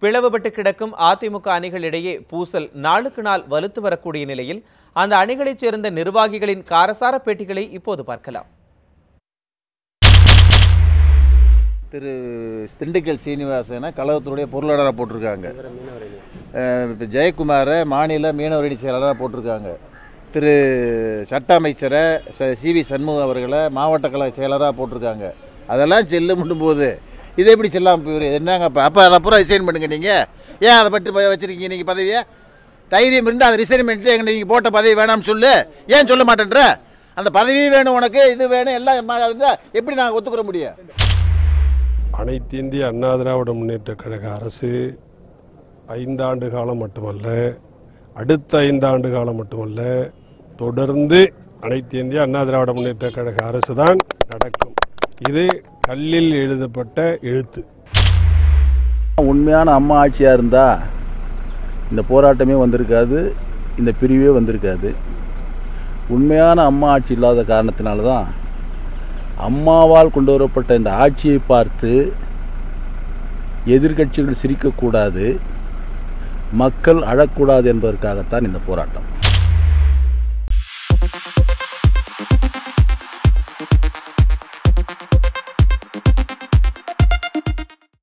பிளவுபட்டு கிடக்கும் அதிமுக அணிகளிடையே பூசல் நாளுக்கு நாள் வலுத்து வரக்கூடிய நிலையில் அந்த அணிகளைச் சேர்ந்த நிர்வாகிகளின் காரசார பேட்டிகளை இப்போது பார்க்கலாம். திரு திண்டுக்கல் சீனிவாசனை கழகத்தினுடைய பொருளாளராக போட்டிருக்காங்க. ஜெயக்குமாரை மாநில மீனவரணி செயலாளராக போட்டிருக்காங்க. திரு சட்ட அமைச்சரை சிவி சண்முகம் அவர்களை மாவட்ட கழக செயலராக போட்டிருக்காங்க. அதெல்லாம் செல்லும் போது இது எப்படி செல்லாமல் போயிரு? என்னங்க அப்போ அதை அப்புறம் ரிசைன் பண்ணுங்க. நீங்கள் ஏன் அதை பற்றி வச்சுருக்கீங்க? நீங்கள் பதவியை தைரியம் இருந்தால் அதை ரிசைன் பண்ணிட்டு எங்கள் நீங்கள் போட்ட பதவி வேணாம்னு சொல்லு. ஏன் சொல்ல மாட்டேன்ற? அந்த பதவி வேணும் உனக்கு, இது வேணும், எல்லாம் எப்படி நாங்கள் ஒத்துக்கிற முடியும்? அனைத்து இந்திய அண்ணா திராவிட முன்னேற்ற கழக அரசு 5 ஆண்டு காலம் மட்டுமல்ல, அடுத்த 5 ஆண்டு காலம் மட்டுமல்ல, தொடர்ந்து அனைத்து இந்திய அண்ணா திராவிட முன்னேற்ற கழக அரசு தான் நடக்கும். இது கல்லில் எழுதப்பட்ட எழுத்து. உண்மையான அம்மா ஆட்சியாக இருந்தால் இந்த போராட்டமே வந்திருக்காது, இந்த பிரிவே வந்திருக்காது. உண்மையான அம்மா ஆட்சி இல்லாத காரணத்தினால தான் அம்மாவால் கொண்டு வரப்பட்ட இந்த ஆட்சியை பார்த்து எதிர்க்கட்சிகள் சிரிக்கக்கூடாது, மக்கள் அழக்கூடாது என்பதற்காகத்தான் இந்த போராட்டம்.